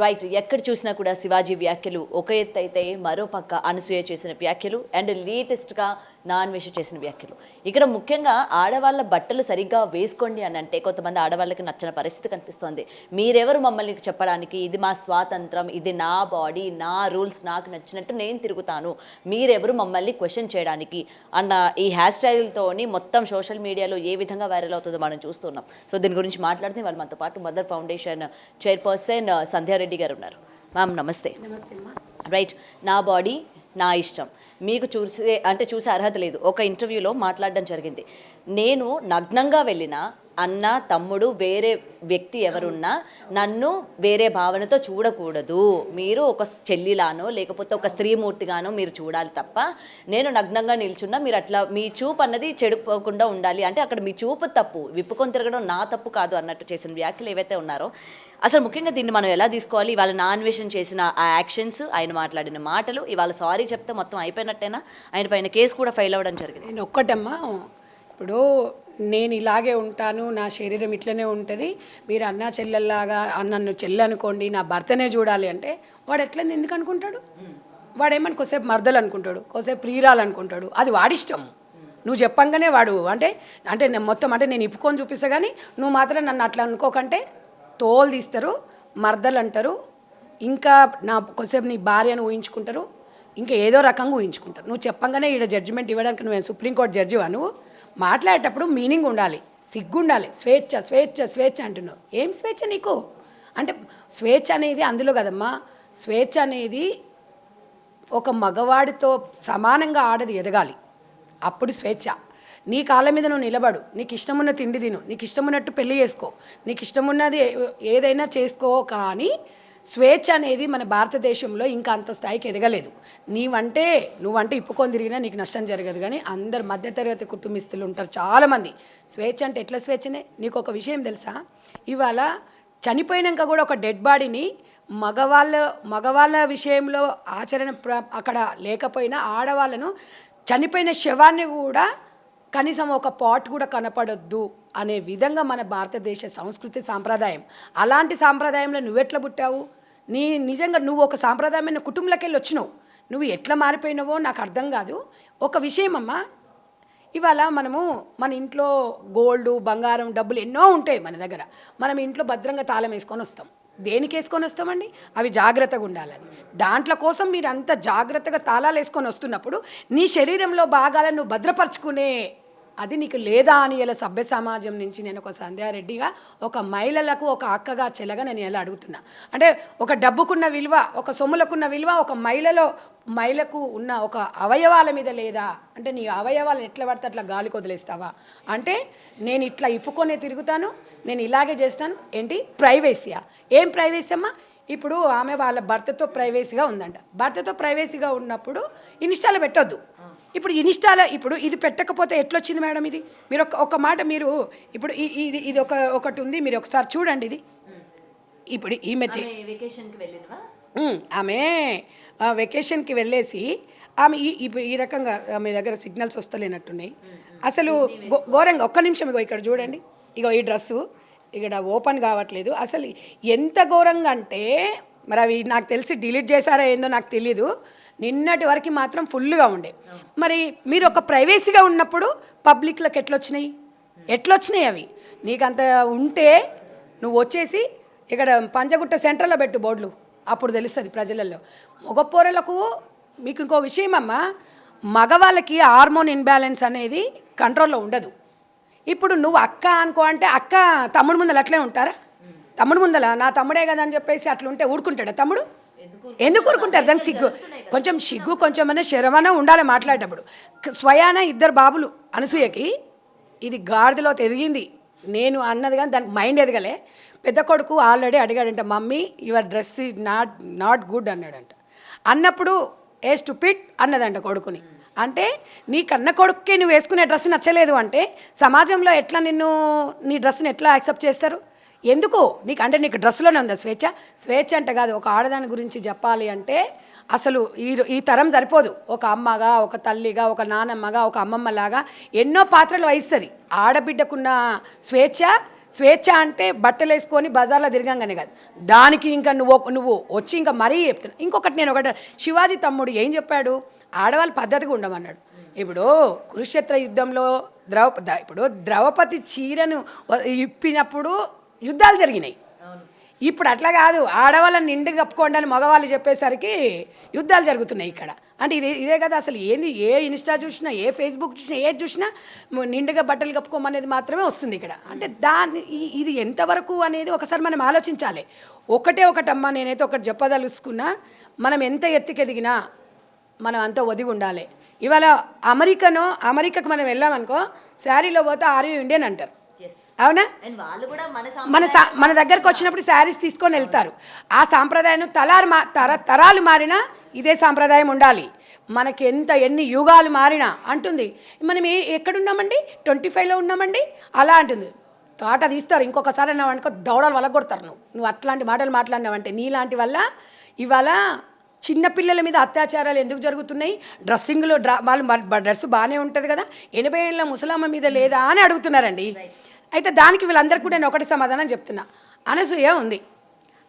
Right. ఎక్కడ చూసినా కూడా శివాజీ వ్యాఖ్యలు ఒక ఎత్తు అయితే, మరో పక్క అనసూయ చేసిన వ్యాఖ్యలు అండ్ లేటెస్ట్గా నాన్వేష చేసిన వ్యాఖ్యలు. ఇక్కడ ముఖ్యంగా ఆడవాళ్ళ బట్టలు సరిగ్గా వేసుకోండి అని అంటే కొంతమంది ఆడవాళ్ళకి నచ్చని పరిస్థితి కనిపిస్తోంది. మీరెవరు మమ్మల్ని చెప్పడానికి, ఇది మా స్వాతంత్రం, ఇది నా బాడీ, నా రూల్స్, నాకు నచ్చినట్టు నేను తిరుగుతాను, మీరెవరు మమ్మల్ని క్వశ్చన్ చేయడానికి అన్న ఈ హ్యాష్ స్టైల్తోని మొత్తం సోషల్ మీడియాలో ఏ విధంగా వైరల్ అవుతుందో మనం చూస్తున్నాం. సో దీని గురించి మాట్లాడితే వాళ్ళు మనతో పాటు మదర్ ఫౌండేషన్ చైర్పర్సన్ సంధ్యారెడ్డి గారు ఉన్నారు. మ్యామ్ నమస్తే. రైట్. నా బాడీ నా ఇష్టం, మీకు చూసే అర్హత లేదు. ఒక ఇంటర్వ్యూలో మాట్లాడడం జరిగింది, నేను నగ్నంగా వెళ్ళినా అన్న తమ్ముడు వేరే వ్యక్తి ఎవరున్నా నన్ను వేరే భావనతో చూడకూడదు, మీరు ఒక చెల్లిలానో లేకపోతే ఒక స్త్రీమూర్తిగానో మీరు చూడాలి తప్ప, నేను నగ్నంగా నిల్చున్నా మీరు అట్లా మీ చూపు అన్నది చెడిపోకుండా ఉండాలి అంటే అక్కడ మీ చూపు తప్పు, విప్పుకొని తిరగడం నా తప్పు కాదు అన్నట్టు చేసిన వ్యాఖ్యలు ఏవైతే ఉన్నారో అసలు ముఖ్యంగా దీన్ని మనం ఎలా తీసుకోవాలి? ఇవాళ నాన్వేషన్ చేసిన ఆ యాక్షన్స్, ఆయన మాట్లాడిన మాటలు, ఇవాళ సారీ చెప్తే మొత్తం అయిపోయినట్టేనా? ఆయన పైన కేసు కూడా ఫైల్ అవ్వడం జరిగింది. నేను ఒక్కటమ్మా, ఇప్పుడు నేను ఇలాగే ఉంటాను, నా శరీరం ఇట్లనే ఉంటుంది, మీరు అన్నా చెల్లెల్లాగా నన్ను చెల్లి అనుకోండి, నా భర్తనే చూడాలి అంటే వాడు ఎట్లని ఎందుకు అనుకుంటాడు? వాడేమని కొద్దిసేపు మర్దలు అనుకుంటాడు, కొద్దిసేపు ప్రియురాలు అనుకుంటాడు, అది వాడిష్టం. నువ్వు చెప్పంగానే వాడు అంటే మొత్తం అంటే నేను ఇప్పుకొని చూపిస్తా కానీ నువ్వు మాత్రం నన్ను అట్లా అనుకోకంటే తోలు తీస్తారు, మర్దలు అంటారు, ఇంకా నా కొద్దిసేపు నీ భార్యను ఊహించుకుంటారు, ఇంకా ఏదో రకంగా ఊహించుకుంటారు. నువ్వు చెప్పంగానే ఈడ జడ్జిమెంట్ ఇవ్వడానికి నువ్వు సుప్రీంకోర్టు జడ్జివా? నువ్వు మాట్లాడేటప్పుడు మీనింగ్ ఉండాలి, సిగ్గు ఉండాలి. స్వేచ్ఛ స్వేచ్ఛ స్వేచ్ఛ అంటున్నావు, ఏం స్వేచ్ఛ నీకు? అంటే స్వేచ్ఛ అనేది అందులో కదమ్మా, స్వేచ్ఛ అనేది ఒక మగవాడితో సమానంగా ఆడది ఎదగాలి, అప్పుడు స్వేచ్ఛ. నీ కాళ్ళ మీద నువ్వు నిలబడు, నీకు ఇష్టమున్న తిండి తిను, నీకు ఇష్టమున్నట్టు పెళ్లి చేసుకో, నీకు ఇష్టమున్నది ఏదైనా చేసుకో, కానీ స్వేచ్ఛ అనేది మన భారతదేశంలో ఇంకా అంత స్థాయికి ఎదగలేదు. నువ్వంటే ఇప్పుకొని తిరిగినా నీకు నష్టం జరగదు, కానీ అందరు మధ్యతరగతి కుటుంబస్తులు ఉంటారు చాలామంది. స్వేచ్ఛ అంటే ఎట్లా స్వేచ్ఛనే? నీకు ఒక విషయం తెలుసా? ఇవాళ చనిపోయినాక కూడా ఒక డెడ్ బాడీని మగవాళ్ళ విషయంలో ఆచరణ అక్కడ లేకపోయినా ఆడవాళ్ళను చనిపోయిన శవాన్ని కూడా కనీసం ఒక పాట్ కూడా కనపడొద్దు అనే విధంగా మన భారతదేశ సంస్కృతి సాంప్రదాయం. అలాంటి సాంప్రదాయంలో నువ్వెట్లా పుట్టావు? నిజంగా నువ్వు ఒక సాంప్రదాయమైన కుటుంబంలోకి వెళ్ళి వచ్చినావు, నువ్వు ఎట్లా మారిపోయినావో నాకు అర్థం కాదు. ఒక విషయం అమ్మా, ఇవాళ మన ఇంట్లో గోల్డ్, బంగారం, డబ్బులు ఎన్నో ఉంటాయి మన దగ్గర, మనం ఇంట్లో భద్రంగా తాళం వేసుకొని వస్తాం. దేనికి వేసుకొని వస్తామండి? అవి జాగ్రత్తగా ఉండాలని. దాంట్లో కోసం మీరు అంత జాగ్రత్తగా తాళాలు వేసుకొని వస్తున్నప్పుడు నీ శరీరంలో భాగాలను నువ్వు భద్రపరచుకునే అది నీకు లేదా అని ఇలా సభ్య సమాజం నుంచి నేను ఒక సంధ్యారెడ్డిగా, ఒక మహిళలకు ఒక అక్కగా చెల్లగా నేను ఎలా అడుగుతున్నా అంటే, ఒక డబ్బుకున్న విలువ, ఒక సొమ్ములకున్న విలువ ఒక మహిళకు ఉన్న ఒక అవయవాల మీద లేదా అంటే, నీ అవయవాలను ఎట్లా పడితే అట్లా గాలికి వదిలేస్తావా అంటే, నేను ఇట్లా ఇప్పుకొనే తిరుగుతాను, నేను ఇలాగే చేస్తాను. ఏంటి ప్రైవేసీయా? ఏం ప్రైవేసీ అమ్మా? ఇప్పుడు ఆమె వాళ్ళ భర్తతో ప్రైవేసీగా ఉందంట, భర్తతో ప్రైవేసీగా ఉన్నప్పుడు ఇన్స్టాలో పెట్టొద్దు. ఇప్పుడు ఇన్స్టాలో ఇది పెట్టకపోతే ఎట్లొచ్చింది మేడం? ఇది మీరు ఒక మాట, మీరు ఇప్పుడు ఇది ఒకటి ఉంది, మీరు ఒకసారి చూడండి. ఇది ఇప్పుడు ఆమె వెకేషన్కి వెళ్ళేసి ఆమె ఈ రకంగా ఆమె దగ్గర సిగ్నల్స్ వస్తలేనట్టున్నాయి అసలు ఘోరంగా. ఒక్క నిమిషం, ఇక్కడ చూడండి, ఈ డ్రెస్సు ఇక్కడ ఓపెన్ కావట్లేదు. అసలు ఎంత ఘోరంగా అంటే, మరి అవి నాకు తెలిసి డిలీట్ చేశారా ఏందో నాకు తెలీదు, నిన్నటి వరకు మాత్రం ఫుల్గా ఉండే. మరి మీరు ఒక ప్రైవేసీగా ఉన్నప్పుడు పబ్లిక్లోకి ఎట్లొచ్చినాయి అవి? నీకంత ఉంటే నువ్వు వచ్చేసి ఇక్కడ పంజగుట్ట సెంటర్లో పెట్టు బోర్డులు, అప్పుడు తెలుస్తుంది ప్రజలలో. మగపోరలకు మీకు ఇంకో విషయం అమ్మా, మగవాళ్ళకి హార్మోన్ ఇన్బ్యాలెన్స్ అనేది కంట్రోల్లో ఉండదు. ఇప్పుడు నువ్వు అక్క అనుకో అంటే, అక్క తమ్ముడు ముందర అట్లే ఉంటారా? తమ్ముడు ముందర నా తమ్ముడే కదా అని చెప్పేసి అట్లుంటే ఊరుకుంటాడా తమ్ముడు? ఎందుకు ఊరుకుంటారు? దానికి సిగ్గు కొంచెం శరమన ఉండాలి మాట్లాడేటప్పుడు. స్వయాన ఇద్దరు బాబులు అనసూయకి, ఇది గాడిదలో ఎదిగింది నేను అన్నది కానీ దానికి మైండ్ ఎదగలే. పెద్ద కొడుకు ఆల్రెడీ అడిగాడంట, mummy your dress is not good అన్నాడంట. అన్నప్పుడు ఏ స్టూపిడ్ అన్నదంట కొడుకుని. అంటే నీ కన్న కొడుక్కి నువ్వు వేసుకునే డ్రెస్ నచ్చలేదు అంటే సమాజంలో ఎట్లా నీ డ్రెస్ని ఎట్లా యాక్సెప్ట్ చేస్తారు? ఎందుకు నీకు డ్రెస్లోనే ఉందా స్వేచ్ఛ? స్వేచ్ఛ అంటే కాదు, ఒక ఆడదాని గురించి చెప్పాలి అంటే అసలు ఈ తరం సరిపోదు. ఒక అమ్మగా, ఒక తల్లిగా, ఒక నానమ్మగా, ఒక అమ్మమ్మలాగా ఎన్నో పాత్రలు వహిస్తుంది. ఆడబిడ్డకున్న స్వేచ్ఛ స్వేచ్ఛ అంటే బట్టలు వేసుకొని బజార్లో తిరగంగానే కాదు, దానికి ఇంకా నువ్వు వచ్చి ఇంకా మరీ చెప్తున్నా. ఇంకొకటి నేను ఒకటి, శివాజీ తమ్ముడు ఏం చెప్పాడు, ఆడవాళ్ళు పద్ధతిగా ఉండమన్నాడు. ఇప్పుడు కురుక్షేత్ర యుద్ధంలో ద్రౌపది చీరను ఇప్పినప్పుడు యుద్ధాలు జరిగినాయి. ఇప్పుడు అట్లా కాదు, ఆడవాళ్ళని నిండు కప్పుకోండి అని మగవాళ్ళు చెప్పేసరికి యుద్ధాలు జరుగుతున్నాయి ఇక్కడ. అంటే ఇదే కదా అసలు ఏంది, ఏ ఇన్స్టా చూసినా, ఏ ఫేస్బుక్ చూసినా, ఏది చూసినా నిండుగా బట్టలు కప్పుకోమనేది మాత్రమే వస్తుంది ఇక్కడ. అంటే ఇది ఎంతవరకు అనేది ఒకసారి మనం ఆలోచించాలి. ఒకటమ్మా, నేనైతే ఒకటి చెప్పదలుచుకున్నా, మనం ఎంత ఎత్తుకెదిగినా మనం అంత ఒదిగి ఉండాలి. ఇవాళ అమెరికాకు మనం వెళ్ళామనుకో, శారీలో పోతే ఆర్ యూ ఇండియన్ అంటారు, అవునా? మన దగ్గరకు వచ్చినప్పుడు శారీస్ తీసుకొని వెళ్తారు. ఆ సాంప్రదాయం తరాలు మారినా ఇదే సాంప్రదాయం ఉండాలి. మనకి ఎన్ని యుగాలు మారినా అంటుంది. మనం ఎక్కడున్నామండి, 25లో ఉన్నామండి అలా అంటుంది. తోట తీస్తారు, ఇంకొకసారి అన్నావనుకో దౌడలు వలగొడతారు. నువ్వు అట్లాంటి మాటలు మాట్లాడినావంటే నీలాంటి వల్ల ఇవాళ చిన్నపిల్లల మీద అత్యాచారాలు ఎందుకు జరుగుతున్నాయి? డ్రెస్సింగ్లో వాళ్ళు డ్రెస్ బాగానే ఉంటుంది కదా, 80 ఏళ్ళ ముసలమ్మ మీద లేదా అని అడుగుతున్నారండి. అయితే దానికి వీళ్ళందరికీ కూడా నేను ఒకటి సమాధానం చెప్తున్నా. అనసూయ ఉంది.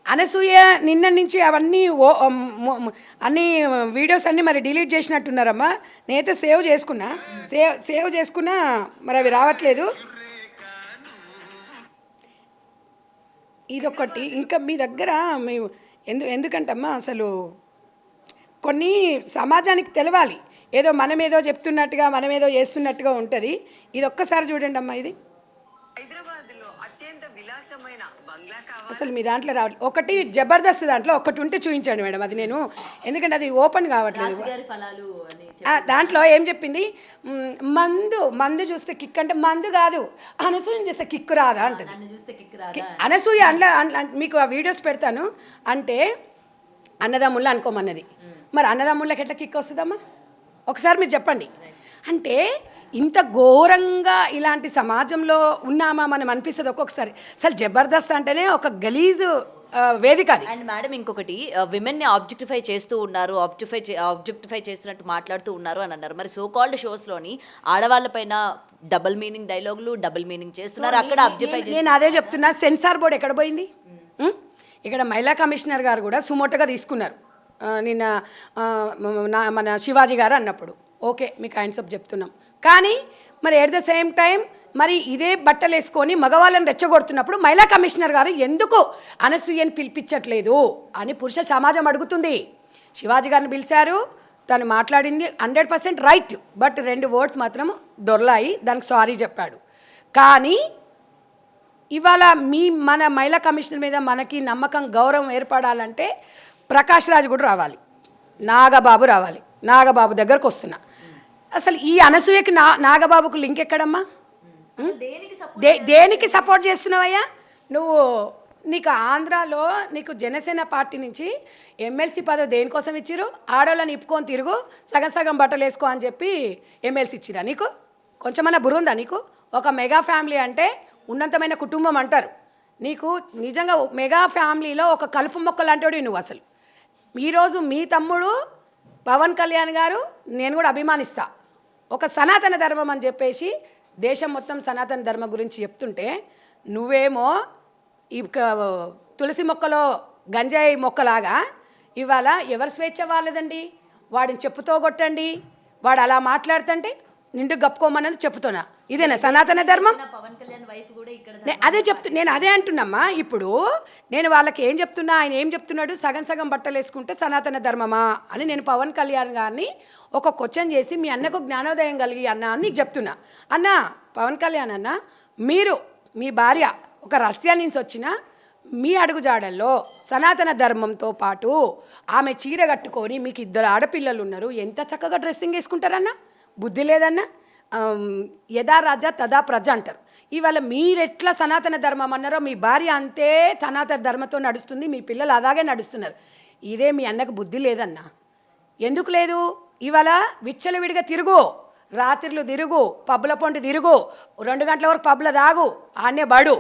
అనసూయ నిన్న నుంచి అవన్నీ అన్ని వీడియోస్ అన్నీ మరి డిలీట్ చేసినట్టున్నారమ్మా. నేనైతే సేవ్ చేసుకున్నా మరి అవి రావట్లేదు. ఇదొకటి. ఇంకా మీ దగ్గర ఎందుకంటమ్మా అసలు కొన్ని సమాజానికి తెలవాలి. ఏదో మనమేదో చెప్తున్నట్టుగా మనమేదో చేస్తున్నట్టుగా ఉంటుంది. ఇది ఒక్కసారి చూడండి అమ్మా. ఇది అసలు మీ దాంట్లో రావట్లేదు. ఒకటి జబర్దస్త్ దాంట్లో ఒకటి ఉంటే చూపించండి మేడం. అది నేను ఎందుకంటే అది ఓపెన్ కావట్లేదు. దాంట్లో ఏం చెప్పింది, మందు చూస్తే కిక్ అంటే మందు కాదు, అనసూయ చూస్తే కిక్కు రాదా అంటది. అనసూయ మీకు ఆ వీడియోస్ పెడతాను. అంటే అన్నదమ్ముళ్ళు అనుకోమన్నది. మరి అన్నదమ్ముళ్ళకి ఎట్లా కిక్ వస్తుందమ్మా ఒకసారి మీరు చెప్పండి. అంటే ఇంత ఘోరంగా ఇలాంటి సమాజంలో ఉన్నామా మనం అనిపిస్తుంది ఒక్కొక్కసారి. అసలు జబర్దస్త్ అంటేనే ఒక గలీజు వేదిక అది. అండ్ మేడం ఇంకొకటి, విమెన్ని ఆబ్జెక్టిఫై చేస్తూ ఉన్నారు, ఆబ్జెక్టిఫై చేస్తున్నట్టు మాట్లాడుతూ ఉన్నారు అని అన్నారు. మరి సో కాల్డ్ షోస్లోని ఆడవాళ్ళపైన డబుల్ మీనింగ్ డైలాగులు, డబుల్ మీనింగ్ చేస్తున్నారు. అక్కడ ఆబ్జెక్టిఫై నేను అదే చెప్తున్నా. సెన్సార్ బోర్డు ఎక్కడ పోయింది? ఇక్కడ మహిళా కమిషనర్ గారు కూడా సుమోటోగా తీసుకున్నారు నిన్న మన శివాజీ గారు అన్నప్పుడు. ఓకే, మీకు హ్యాండ్స్ అప్ చెప్తున్నాం. కానీ మరి ఎట్ ద సేమ్ టైం మరి ఇదే బట్టలు వేసుకొని మగవాళ్ళని రెచ్చగొడుతున్నప్పుడు మహిళా కమిషనర్ గారు ఎందుకు అనసూయని పిలిపించట్లేదు అని పురుష సమాజం అడుగుతుంది. శివాజీ గారిని పిలిచారు, తను మాట్లాడింది 100% రైట్. బట్ 2 వర్డ్స్ మాత్రం దొర్లాయి, దానికి సారీ చెప్పాడు. కానీ ఇవాళ మన మహిళా కమిషనర్ మీద మనకి నమ్మకం, గౌరవం ఏర్పడాలంటే ప్రకాష్ రాజ్ కూడా రావాలి, నాగబాబు రావాలి. నాగబాబు దగ్గరకు వస్తున్నా. అసలు ఈ అనసూయకి నాగబాబుకు లింక్ ఎక్కడమ్మా? దేనికి సపోర్ట్ చేస్తున్నావయ్యా నువ్వు? నీకు ఆంధ్రాలో నీకు జనసేన పార్టీ నుంచి ఎమ్మెల్సీ పదవి దేనికోసం ఇచ్చిరు? ఆడవాళ్ళని ఇప్పుకొని తిరుగు, సగం సగం బట్టలు వేసుకో అని చెప్పి ఎమ్మెల్సీ ఇచ్చిరా నీకు? కొంచెమన్నా బుర్రుందా నీకు? ఒక మెగా ఫ్యామిలీ అంటే ఉన్నతమైన కుటుంబం అంటారు. నీకు నిజంగా మెగా ఫ్యామిలీలో ఒక కలుపు మొక్క లాంటివాడు నువ్వు. అసలు ఈరోజు మీ తమ్ముడు పవన్ కళ్యాణ్ గారు నేను కూడా అభిమానిస్తా, ఒక సనాతన ధర్మం అని చెప్పేసి దేశం మొత్తం సనాతన ధర్మం గురించి చెప్తుంటే నువ్వేమో తులసి మొక్కలో గంజాయి మొక్కలాగా ఇవాళ ఎవరి స్వేచ్ఛ వాళ్ళదండి? వాడిని చెప్పుతో కొట్టండి, వాడు అలా మాట్లాడుతుంటే నిండు గప్పుకోమన్నది చెప్పుతున్నా. ఇదేనా సనాతన ధర్మం? అదే నేను అదే అంటున్నామ్మా. ఇప్పుడు నేను వాళ్ళకి ఏం చెప్తున్నా, ఆయన ఏం చెప్తున్నాడు, సగం సగం బట్టలు వేసుకుంటే సనాతన ధర్మమా అని నేను పవన్ కళ్యాణ్ గారిని ఒక క్వశ్చన్ చేసి మీ అన్నకు జ్ఞానోదయం కలిగి అన్న అని నీకు చెప్తున్నా. అన్న పవన్ కళ్యాణ్ అన్న, మీరు మీ భార్య ఒక రష్యా నుంచి వచ్చిన మీ అడుగుజాడల్లో సనాతన ధర్మంతో పాటు ఆమె చీర కట్టుకొని మీకు 2 ఆడపిల్లలు ఉన్నారు, ఎంత చక్కగా డ్రెస్సింగ్ వేసుకుంటారన్నా? బుద్ధి లేదన్నా? యథా రాజా తదా ప్రజ అంటారు. ఇవాళ మీరెట్లా సనాతన ధర్మం అన్నారో మీ భార్య అంతే సనాతన ధర్మంతో నడుస్తుంది, మీ పిల్లలు అలాగే నడుస్తున్నారు. ఇదే మీ అన్నకు బుద్ధి లేదన్నా? ఎందుకు లేదు? ఇవాళ విచ్చలవిడిగా తిరుగు, రాత్రిలు తిరుగు, పబ్బుల పొంటి తిరుగు, 2 గంటల వరకు పబ్బుల దాగు, ఆనే బడు.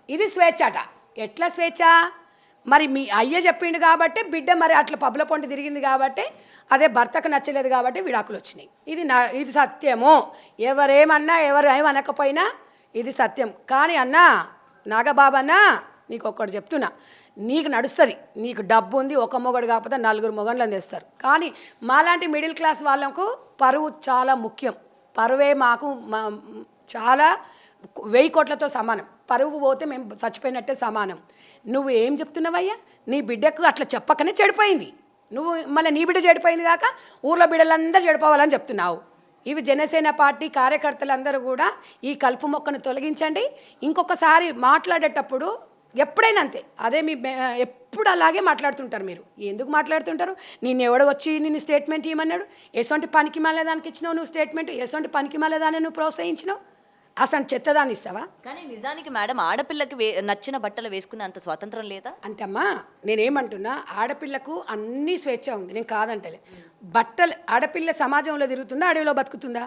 ఇది స్వేచ్ఛ అట. ఎట్లా స్వేచ్ఛ? మరి మీ అయ్య చెప్పిండు కాబట్టి బిడ్డ మరి అట్లా పబ్బుల పొంటి తిరిగింది కాబట్టి అదే భర్తకు నచ్చలేదు కాబట్టి విడాకులు వచ్చినాయి. ఇది సత్యము. ఎవరేమన్నా ఎవరు ఏమనకపోయినా ఇది సత్యం. కానీ అన్నా నాగబాబన్నా నీకు ఒక్కటి చెప్తున్నా, నీకు నడుస్తుంది, నీకు డబ్బు ఉంది, ఒక మొగడు కాకపోతే 4 మొగళ్ళని తెస్తారు. కానీ మాలాంటి మిడిల్ క్లాస్ వాళ్ళకు పరువు చాలా ముఖ్యం. పరువే మాకు చాలా 1000 కోట్లతో సమానం. పరువు పోతే మేము చచ్చిపోయినట్టే సమానం. నువ్వు ఏం చెప్తున్నావయ్యా? నీ బిడ్డకు అట్లా చెప్పకనే చెడిపోయింది. నువ్వు మళ్ళీ నీ బిడ్డ చెడిపోయింది కాక ఊర్లో బిడ్డలందరూ చెడిపోవాలని చెప్తున్నావు. ఇవి జనసేన పార్టీ కార్యకర్తలందరూ కూడా ఈ కలుపు మొక్కను తొలగించండి. ఇంకొకసారి మాట్లాడేటప్పుడు ఎప్పుడైనా అంతే, అదే మీ ఎప్పుడు అలాగే మాట్లాడుతుంటారు. మీరు ఎందుకు మాట్లాడుతుంటారు? నేను ఎవడో వచ్చి నేను స్టేట్మెంట్ ఇవ్వమన్నాడు? ఎటువంటి పనికి మాలేదానికి ఇచ్చినావు నువ్వు స్టేట్మెంట్? ఎటువంటి పనికి మాలేదాన్ని నువ్వు ప్రోత్సహించినావు? అసలు చెత్తదాన్ని ఇస్తావా? కానీ నిజానికి మేడం ఆడపిల్లకి నచ్చిన బట్టలు వేసుకునే అంత స్వాతంత్రం లేదా అంటే అమ్మా, నేనేమంటున్నా, ఆడపిల్లకు అన్ని స్వేచ్ఛ ఉంది, నేను కాదంటలే. బట్టలు ఆడపిల్ల సమాజంలో తిరుగుతుందా, అడవిలో బతుకుతుందా?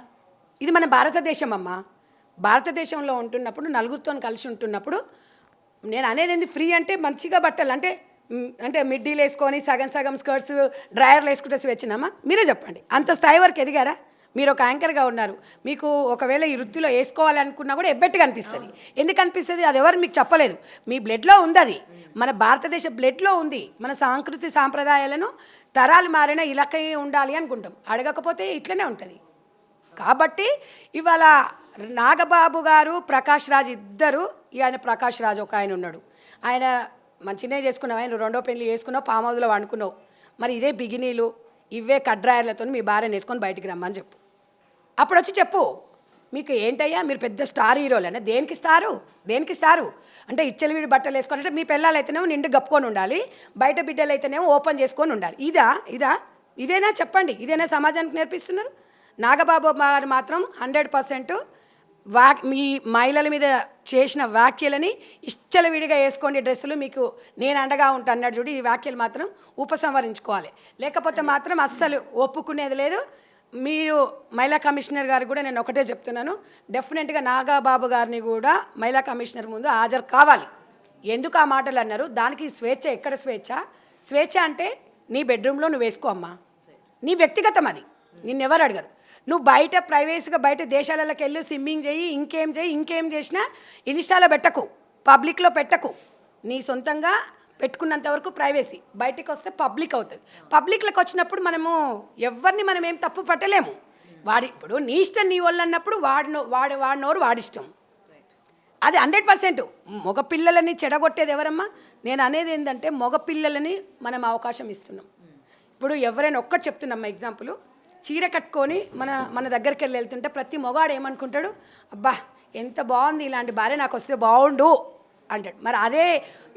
ఇది మన భారతదేశం అమ్మా. భారతదేశంలో ఉంటున్నప్పుడు, నలుగురితో కలిసి ఉంటున్నప్పుడు, నేను అనేది ఏంది, ఫ్రీ అంటే మంచిగా బట్టలు అంటే అంటే మిడ్డీలు వేసుకొని సగం సగం స్కర్ట్స్ డ్రాయర్లు వేసుకుంటే స్వేచ్ఛనమ్మా? మీరే చెప్పండి. అంత స్థాయి వరకు ఎదిగారా? మీరు ఒక యాంకర్గా ఉన్నారు, మీకు ఒకవేళ ఈ వృత్తిలో వేసుకోవాలనుకున్నా కూడా ఎబ్బెట్టుగా అనిపిస్తుంది. ఎందుకు అనిపిస్తుంది? అది ఎవరు మీకు చెప్పలేదు, మీ బ్లడ్లో ఉంది. అది మన భారతదేశ బ్లడ్లో ఉంది. మన సంస్కృతి సాంప్రదాయాలను తరాలు మారినా ఇలాగే ఉండాలి అనుకుంటాం. అడగకపోతే ఇట్లనే ఉంటుంది. కాబట్టి ఇవాళ నాగబాబు గారు, ప్రకాష్ రాజ్ ఇద్దరు, ఆయన ప్రకాష్ రాజ్ ఒక ఆయన ఉన్నాడు, ఆయన మంచినే చేసుకున్నావు, ఆయన 2వ పెళ్లి చేసుకున్నావు, పామ్ హౌస్లో వండుకున్నావు. మరి ఇదే బిగినీలు, ఇవే కడ్రాయర్లతో మీ భార్యను వేసుకొని బయటికి రమ్మని చెప్పు. అప్పుడు వచ్చి చెప్పు, మీకు ఏంటయ్యా మీరు పెద్ద స్టార్ హీరోలేనా? దేనికి స్టారు అంటే ఇచ్చలవిడి బట్టలు వేసుకొని, అంటే మీ పిల్లలు అయితేనేమో నిండు గప్పుకొని ఉండాలి, బయట బిడ్డలు అయితేనేమో ఓపెన్ చేసుకొని ఉండాలి. ఇదేనా చెప్పండి? ఇదేనా సమాజానికి నేర్పిస్తున్నారు? నాగబాబు గారు మాత్రం 100% మీ మహిళల మీద చేసిన వ్యాఖ్యలని ఇష్టలవిడిగా వేసుకోండి డ్రెస్సులు, మీకు నేను అండగా ఉంటాను అన్నాడు చూడు. ఈ వ్యాఖ్యలు మాత్రం ఉపసంహరించుకోవాలి, లేకపోతే మాత్రం అస్సలు ఒప్పుకునేది లేదు. మీరు మహిళా కమిషనర్ గారికి కూడా నేను ఒకటే చెప్తున్నాను, డెఫినెట్గా నాగబాబు గారిని కూడా మహిళా కమిషనర్ ముందు హాజరు కావాలి. ఎందుకు ఆ మాటలు అన్నారు? దానికి స్వేచ్ఛ. ఎక్కడ స్వేచ్ఛ అంటే నీ బెడ్రూమ్లో నువ్వు వేసుకో అమ్మా, నీ వ్యక్తిగతం అది, నిన్నెవరు అడగరు. నువ్వు బయట ప్రైవేట్గా బయట దేశాలలోకి వెళ్ళి స్విమ్మింగ్ చేయి, ఇంకేం చేసినా ఇన్స్టాలో పెట్టకు, పబ్లిక్లో పెట్టకు. నీ సొంతంగా పెట్టుకున్నంత వరకు ప్రైవేసీ, బయటికి వస్తే పబ్లిక్ అవుతుంది. పబ్లిక్లోకి వచ్చినప్పుడు ఎవరిని మనం ఏం తప్పు పట్టలేము. ఇప్పుడు నీ ఇష్టం నీ వాళ్ళు అన్నప్పుడు వాడినోరు వాడిష్టం. అది 100%. మగపిల్లలని చెడగొట్టేది ఎవరమ్మా? నేను అనేది ఏంటంటే మగపిల్లలని మనం అవకాశం ఇస్తున్నాం. ఇప్పుడు ఎవరైనా ఒక్కటి చెప్తున్నామ్మా ఎగ్జాంపుల్, చీర కట్టుకొని మన దగ్గరికి వెళ్తుంటే ప్రతి మొగాడు ఏమనుకుంటాడు? అబ్బా ఎంత బాగుంది, ఇలాంటి భార్య నాకు వస్తే బాగుండు అంటాడు. మరి అదే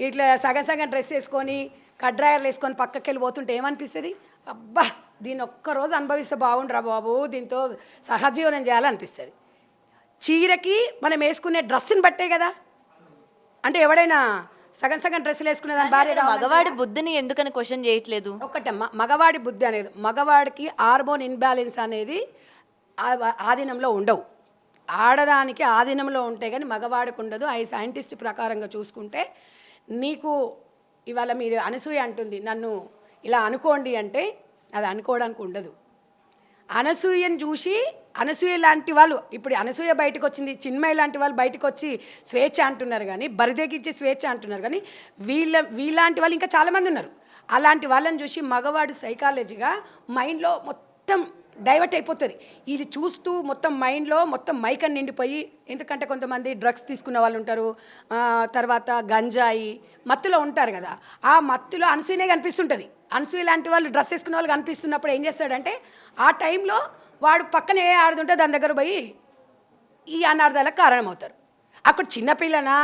ఇట్లా సగం డ్రెస్ వేసుకొని కడ్రాయర్లు వేసుకొని పక్కకి వెళ్ళిపోతుంటే ఏమనిపిస్తుంది? అబ్బా దీన్ని ఒక్కరోజు అనుభవిస్తే బాగుండురా బాబు, దీంతో సహజీవనం చేయాలనిపిస్తుంది. చీరకి మనం వేసుకునే డ్రెస్సుని బట్టే కదా. అంటే ఎవడైనా సగం డ్రెస్సులు వేసుకునే దాని భార్య మగవాడి బుద్ధిని ఎందుకని క్వశ్చన్ చేయట్లేదు? ఒక్కటమ్మా, మగవాడి బుద్ధి అనేది, మగవాడికి హార్మోన్ ఇన్బ్యాలెన్స్ అనేది ఆధీనంలో ఉండవు. ఆడదానికి ఆధీనంలో ఉంటే కానీ మగవాడికి ఉండదు. ఆ సైంటిస్ట్ ప్రకారంగా చూసుకుంటే నీకు ఇవాళ మీరు అనసూయ అంటుంది నన్ను ఇలా అనుకోండి అంటే అది అనుకోవడానికి ఉండదు. అనసూయను చూసి అనసూయ లాంటి వాళ్ళు, ఇప్పుడు అనసూయ బయటకు వచ్చింది, చిన్మయ్య లాంటి వాళ్ళు బయటకు వచ్చి స్వేచ్ఛ అంటున్నారు, కానీ బరిదెగించి స్వేచ్ఛ అంటున్నారు, కానీ వీళ్ళంటి వాళ్ళు ఇంకా చాలామంది ఉన్నారు. అలాంటి వాళ్ళని చూసి మగవాడు సైకాలజీగా మైండ్లో మొత్తం డైవర్ట్ అయిపోతుంది. ఇది చూస్తూ మొత్తం మైండ్లో మొత్తం మైకన్ నిండిపోయి, ఎందుకంటే కొంతమంది డ్రగ్స్ తీసుకున్న వాళ్ళు ఉంటారు, తర్వాత గంజాయి మత్తులో ఉంటారు కదా, ఆ మత్తులో అనసూయనే కనిపిస్తుంటుంది. అనసూయ లాంటి వాళ్ళు డ్రెస్ వేసుకున్న వాళ్ళు కనిపిస్తున్నప్పుడు ఏం చేస్తాడంటే ఆ టైంలో వాడు పక్కన ఏ ఆడుతుంటే దాని దగ్గర పోయి ఈ అనార్థాలకు కారణమవుతారు. అక్కడ చిన్నపిల్లనా,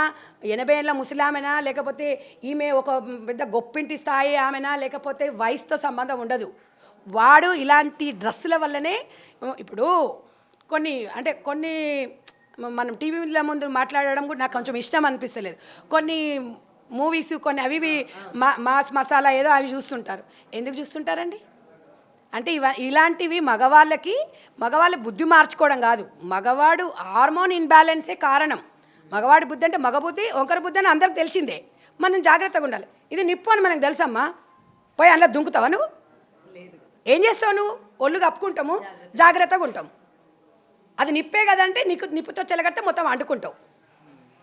80 ఏళ్ళ ముసలామెనా, లేకపోతే ఈమె ఒక పెద్ద గొప్పింటి స్థాయి ఆమెనా, లేకపోతే వయసుతో సంబంధం ఉండదు. వాడు ఇలాంటి డ్రెస్సుల వల్లనే ఇప్పుడు కొన్ని మనం టీవీల ముందు మాట్లాడడం కూడా నాకు కొంచెం ఇష్టం అనిపిస్తలేదు. కొన్ని మూవీస్ కొన్ని అవి మాస్ మసాలా ఏదో అవి చూస్తుంటారు. ఎందుకు చూస్తుంటారండి? అంటే ఇలాంటివి మగవాళ్ళ బుద్ధి మార్చుకోవడం కాదు, మగవాడు హార్మోన్ ఇన్బ్యాలెన్సే కారణం. మగవాడి బుద్ధి అంటే మగ బుద్ధి, ఒకరి బుద్ధి అని అందరికి తెలిసిందే. మనం జాగ్రత్తగా ఉండాలి. ఇది నిప్పు అని మనకు తెలుసమ్మా. పోయి అందులో దుంకుతావా నువ్వు? ఏం చేస్తావు నువ్వు? ఒళ్ళు కప్పుకుంటాము, జాగ్రత్తగా ఉంటాము. అది నిప్పే కదంటే నీకు నిప్పుతో చెలగడితే మొత్తం అంటుకుంటావు.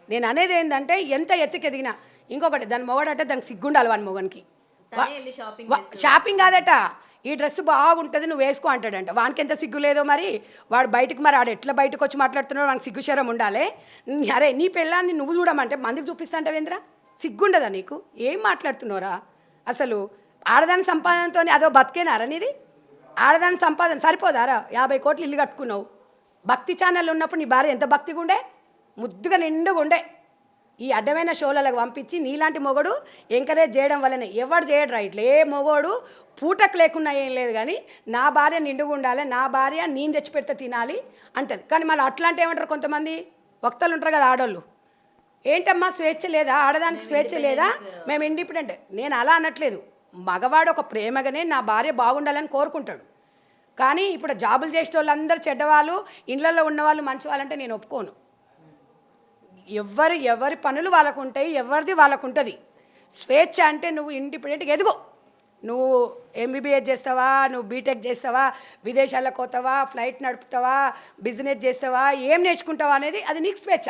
నేను అనేది ఏంటంటే ఎంత ఎత్తుకెదిగినా ఇంకొకటి దాని మొగడట దానికి సిగ్గుండాలి వాని మొగనికి షాపింగ్ కాదట ఈ డ్రెస్ బాగుంటుంది నువ్వు వేసుకో అంటాడంట వానికి ఎంత సిగ్గు లేదో మరి వాడు బయటకు మరి ఆడు ఎట్లా బయటకు వచ్చి మాట్లాడుతున్నాడు వానికి సిగ్గు శరం ఉండాలి అరే నీ పెళ్ళాన్ని నువ్వు చూడమంటే మందికి చూపిస్తాంటావేంద్రా సిగ్గుండదా నీకు ఏం మాట్లాడుతున్నావురా అసలు ఆడదాని సంపాదనతో అదో బతికేనారా నీది ఆడదాని సంపాదన సరిపోదారా 50 కోట్లు ఇల్లు కట్టుకున్నావు భక్తి ఛానల్ ఉన్నప్పుడు నీ భార్య ఎంత భక్తిగా ఉండే ముద్దుగా నిండుగా ఉండే ఈ అడ్డమైన షోలకు పంపించి నీలాంటి మొగడు ఎంకరేజ్ చేయడం వల్లనే ఎవడు చేయడు రా ఇట్లా ఏ మొగోడు పూటకు లేకున్నా ఏం లేదు కానీ నా భార్య నిండుగా ఉండాలి నా భార్య నేను తెచ్చి పెడితే తినాలి అంటది కానీ మళ్ళీ అట్లాంటి ఏమంటారు కొంతమంది వక్తలు ఉంటారు కదా ఆడోళ్ళు ఏంటమ్మా స్వేచ్ఛ లేదా ఆడదానికి స్వేచ్ఛ లేదా మేము ఇండిపెండెంట్ నేను అలా అనట్లేదు మగవాడు ఒక ప్రేమగానే నా భార్య బాగుండాలని కోరుకుంటాడు కానీ ఇప్పుడు జాబులు చేసే వాళ్ళందరూ చెడ్డవాళ్ళు ఇళ్ళల్లో ఉన్నవాళ్ళు మంచి వాళ్ళంటే నేను ఒప్పుకోను ఎవరి పనులు వాళ్ళకు ఉంటాయి ఎవరిది వాళ్ళకు ఉంటుంది స్వేచ్ఛ అంటే నువ్వు ఇండిపెండెంట్గా ఎదుగు నువ్వు ఎంబీబీఎస్ చేస్తావా నువ్వు బీటెక్ చేస్తావా విదేశాలకు పోతావా ఫ్లైట్ నడుపుతావా బిజినెస్ చేస్తావా ఏం నేర్చుకుంటావా అనేది అది నీకు స్వేచ్ఛ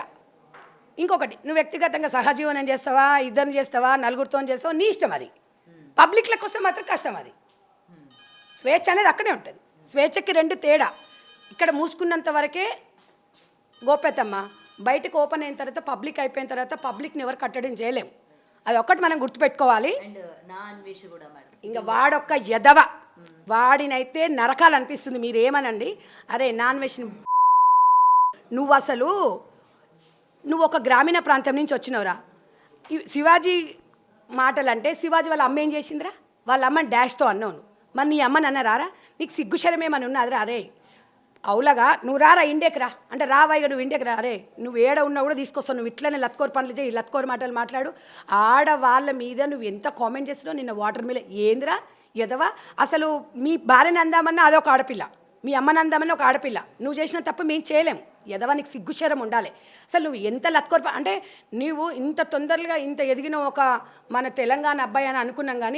ఇంకొకటి నువ్వు వ్యక్తిగతంగా సహజీవనం చేస్తావా ఇద్దరిని చేస్తావా నలుగురితో చేస్తావా నీ ఇష్టం అది పబ్లిక్లకు వస్తే మాత్రం కష్టం అది స్వేచ్ఛ అనేది అక్కడే ఉంటుంది స్వేచ్ఛకి రెండు తేడా ఇక్కడ మూసుకున్నంత వరకే గోప్యతమ్మ బయటకు ఓపెన్ అయిన తర్వాత పబ్లిక్ అయిపోయిన తర్వాత పబ్లిక్ని ఎవరు కట్టడం చేయలేము అది ఒక్కటి మనం గుర్తుపెట్టుకోవాలి ఇంకా వాడొక్క ఎదవ వాడినైతే నరకాలనిపిస్తుంది మీరేమనండి అరే నాన్ వెజ్ నువ్వు ఒక గ్రామీణ ప్రాంతం నుంచి వచ్చినవురా శివాజీ మాటలు అంటే శివాజీ వాళ్ళ అమ్మ ఏం చేసిందిరా వాళ్ళ అమ్మని డాష్తో అన్నావు మరి నీ అమ్మని అన్నారా నీకు సిగ్గు శరమేమని ఉన్నదిరా అరే అవులగా నువ్వు రారా ఇండియాకి రా అంటే రావాయిగా నువ్వు ఇండియాకి రా అరే నువ్వు ఏడ ఉన్నా కూడా తీసుకొస్తావు నువ్వు ఇట్లనే లత్కోరు పనులు చేయి లత్కోరు మాటలు మాట్లాడు ఆడవాళ్ళ మీద నువ్వు ఎంత కామెంట్ చేస్తున్నావు నిన్న వాటర్ మీద ఏందిరా ఎదవా అసలు మీ భార్యని అందామన్నా అదొక ఆడపిల్ల మీ అమ్మని అందామన్నా ఒక ఆడపిల్ల నువ్వు చేసిన తప్ప మేము చేయలేము ఎదవా నీకు సిగ్గుశరం ఉండాలి అసలు నువ్వు ఎంత లత్కోరు అంటే నువ్వు ఇంత తొందరగా ఇంత ఎదిగిన ఒక మన తెలంగాణ అబ్బాయి అని అనుకున్నాం కానీ